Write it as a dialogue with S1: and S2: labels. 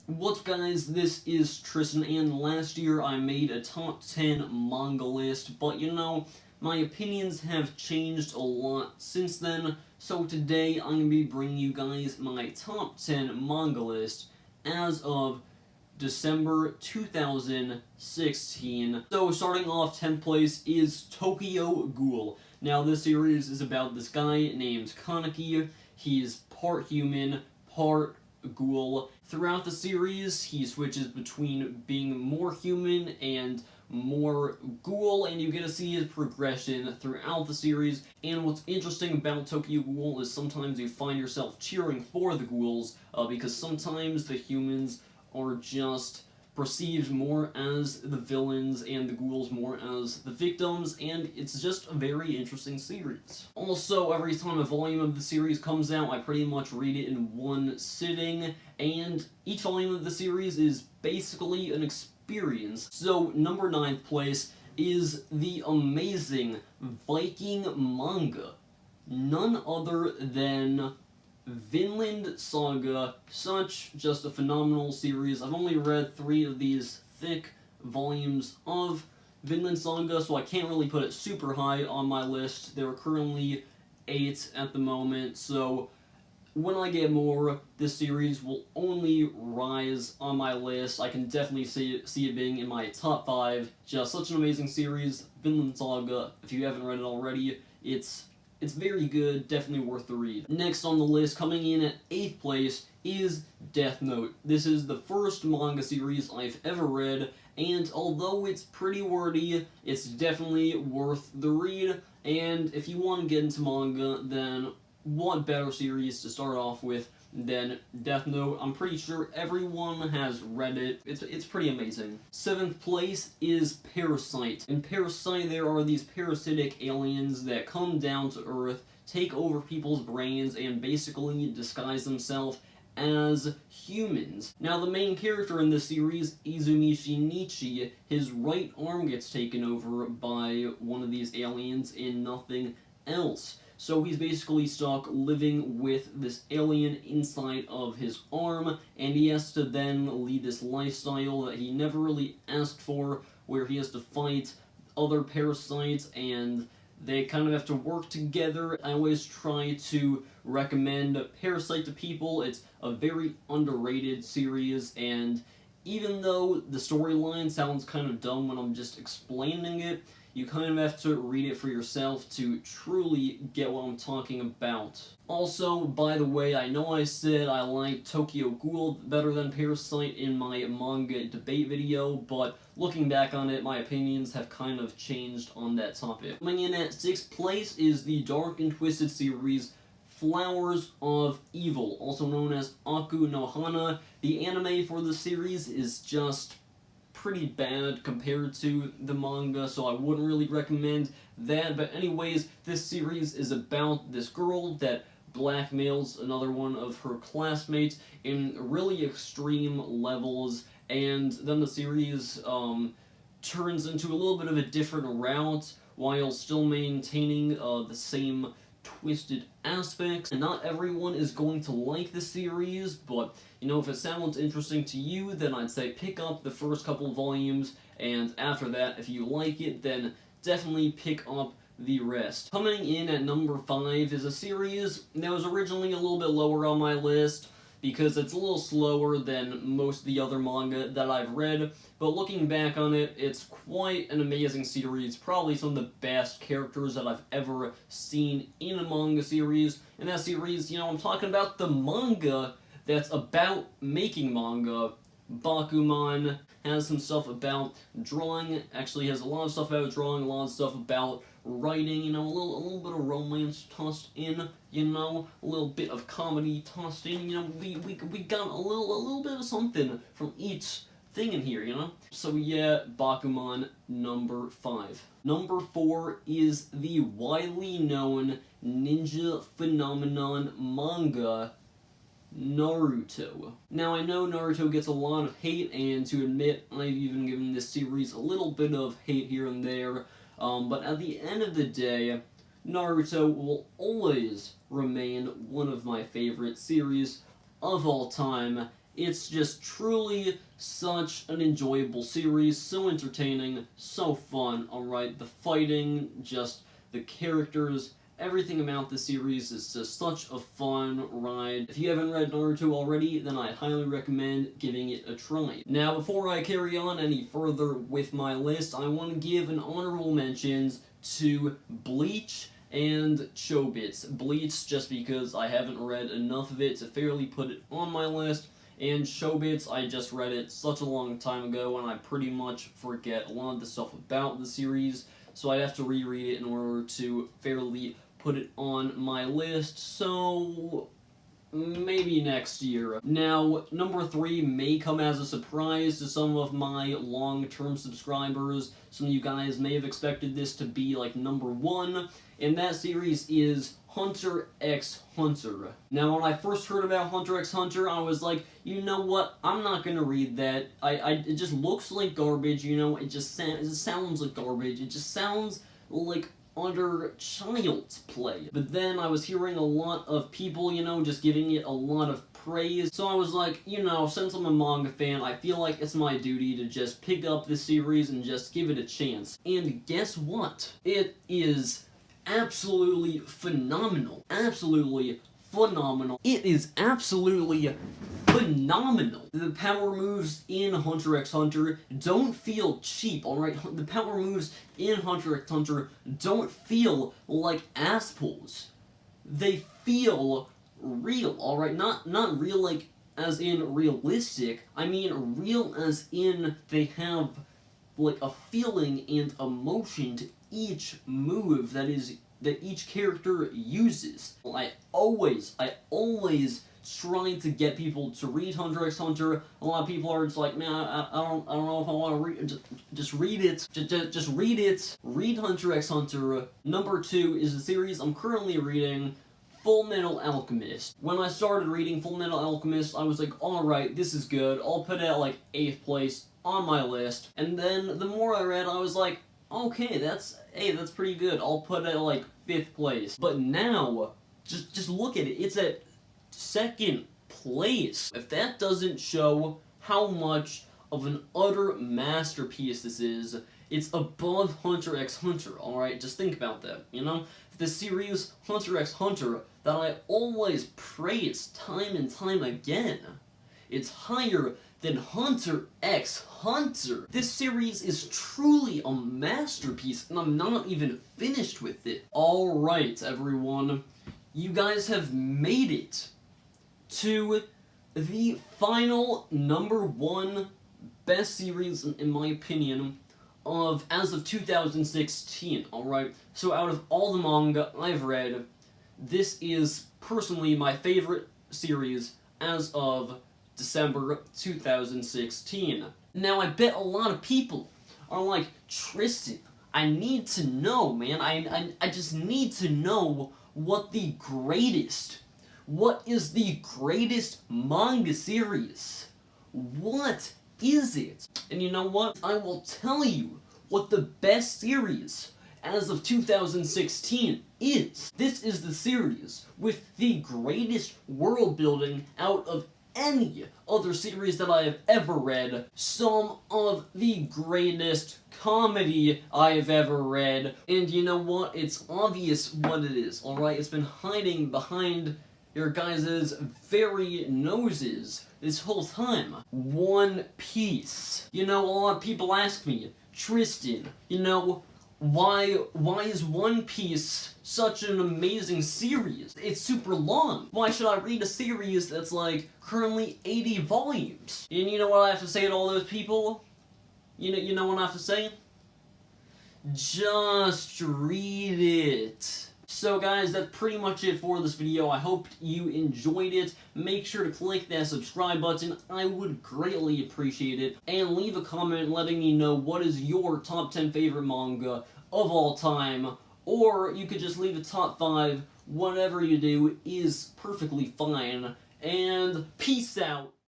S1: What's up guys, this is Tristan, and last year I made a top 10 manga list, but you know, my opinions have changed a lot since then, so today I'm going to be bringing you guys my top 10 manga list as of December 2016. So starting off 10th place is Tokyo Ghoul. Now this series is about this guy named Kaneki. He's part human, part ghoul. Throughout the series, he switches between being more human and more ghoul, and you get to see his progression throughout the series. And what's interesting about Tokyo Ghoul is sometimes you find yourself cheering for the ghouls, because sometimes the humans are just perceived more as the villains and the ghouls more as the victims, and it's just a very interesting series. Also, every time a volume of the series comes out, I pretty much read it in one sitting, and each volume of the series is basically an experience. So, number 9th place is the amazing Viking manga. None other than Vinland Saga. Just a phenomenal series. I've only read 3 of these thick volumes of Vinland Saga, so I can't really put it super high on my list. There are currently 8 at the moment, so when I get more, this series will only rise on my list. I can definitely see it being in my top 5. Just such an amazing series, Vinland Saga. If you haven't read it already, it's very good, definitely worth the read. Next on the list, coming in at 8th place, is Death Note. This is the first manga series I've ever read, and although it's pretty wordy, it's definitely worth the read. And if you want to get into manga, then what better series to start off with than Death Note? I'm pretty sure everyone has read it. It's pretty amazing. 7th place is Parasite. In Parasite, there are these parasitic aliens that come down to Earth, take over people's brains, and basically disguise themselves as humans. Now, the main character in this series, Izumi Shinichi, his right arm gets taken over by one of these aliens and nothing else. So he's basically stuck living with this alien inside of his arm, and he has to then lead this lifestyle that he never really asked for, where he has to fight other parasites, and they kind of have to work together. I always try to recommend Parasite to people. It's a very underrated series, and even though the storyline sounds kind of dumb when I'm just explaining it, you kind of have to read it for yourself to truly get what I'm talking about. Also, by the way, I know I said I like Tokyo Ghoul better than Parasite in my manga debate video, but looking back on it, my opinions have kind of changed on that topic. Coming in at 6th place is the dark and twisted series Flowers of Evil, also known as Aku no Hana. The anime for the series is just pretty bad compared to the manga, so I wouldn't really recommend that. But anyways, this series is about this girl that blackmails another one of her classmates in really extreme levels, and then the series turns into a little bit of a different route while still maintaining the same twisted aspects. And not everyone is going to like the series, but you know, if it sounds interesting to you, then I'd say pick up the first couple volumes, and after that, if you like it, then definitely pick up the rest. Coming in at number 5 is a series that was originally a little bit lower on my list, because it's a little slower than most of the other manga that I've read, but looking back on it, it's quite an amazing series, probably some of the best characters that I've ever seen in a manga series. And that series, you know, I'm talking about the manga that's about making manga. Bakuman has some stuff about drawing, actually has a lot of stuff about drawing, a lot of stuff about writing, you know, a little bit of romance tossed in, you know, a little bit of comedy tossed in, you know, we got a little bit of something from each thing in here, you know? So yeah, Bakuman, number 5. Number 4 is the widely known ninja phenomenon manga, Naruto. Now, I know Naruto gets a lot of hate, and to admit, I've even given this series a little bit of hate here and there, but at the end of the day, Naruto will always remain one of my favorite series of all time. It's just truly such an enjoyable series, so entertaining, so fun, alright? The fighting, just the characters, everything about the series is just such a fun ride. If you haven't read Naruto already, then I highly recommend giving it a try. Now, before I carry on any further with my list, I want to give an honorable mentions to Bleach and Chobits. Bleach, just because I haven't read enough of it to fairly put it on my list, and Chobits, I just read it such a long time ago, and I pretty much forget a lot of the stuff about the series, so I'd have to reread it in order to fairly put it on my list, so maybe next year. Now, number 3 may come as a surprise to some of my long-term subscribers. Some of you guys may have expected this to be like number 1, and that series is Hunter x Hunter. Now, when I first heard about Hunter x Hunter, I was like, you know what, I'm not gonna read that. It just looks like garbage, you know, it just sounds like garbage. It just sounds like utter child's play. But then I was hearing a lot of people, you know, just giving it a lot of praise. So I was like, you know, since I'm a manga fan, I feel like it's my duty to just pick up this series and just give it a chance. And guess what? It is absolutely phenomenal. Absolutely phenomenal. It is absolutely phenomenal. The power moves in Hunter x Hunter don't feel cheap, alright? The power moves in Hunter x Hunter don't feel like ass pulls. They feel real, alright? Not real like as in realistic, I mean real as in they have like a feeling and emotion to each move that each character uses. I always try to get people to read Hunter x Hunter. A lot of people are just like, man, I don't know if I want to read. Just read it. Just read it. Read Hunter x Hunter. Number 2 is the series I'm currently reading, Full Metal Alchemist. When I started reading Full Metal Alchemist, I was like, alright, this is good. I'll put it at like 8th place on my list. And then the more I read, I was like, okay, that's pretty good. I'll put it at like 5th place. But now, just look at it. It's at 2nd place. If that doesn't show how much of an utter masterpiece this is, it's above Hunter x Hunter, alright? Just think about that, you know? The series Hunter x Hunter that I always praise time and time again, it's higher than Hunter x Hunter. This series is truly a masterpiece, and I'm not even finished with it. Alright, everyone. You guys have made it to the final number 1 best series, in my opinion, as of 2016, alright? So out of all the manga I've read, this is personally my favorite series as of December 2016. Now, I bet a lot of people are like, Tristan, I need to know, man. I just need to know what is the greatest manga series? What is it? And you know what? I will tell you what the best series as of 2016 is. This is the series with the greatest world building out of any other series that I have ever read, some of the greatest comedy I've ever read, and you know what? It's obvious what it is, alright? It's been hiding behind your guys' very noses this whole time. One Piece. You know, a lot of people ask me, Tristan, you know, why is One Piece such an amazing series? It's super long. Why should I read a series that's like currently 80 volumes? And you know what I have to say to all those people? You know what I have to say? Just read it. So guys, that's pretty much it for this video. I hope you enjoyed it. Make sure to click that subscribe button. I would greatly appreciate it. And leave a comment letting me know what is your top 10 favorite manga of all time. Or you could just leave a top 5. Whatever you do is perfectly fine. And peace out.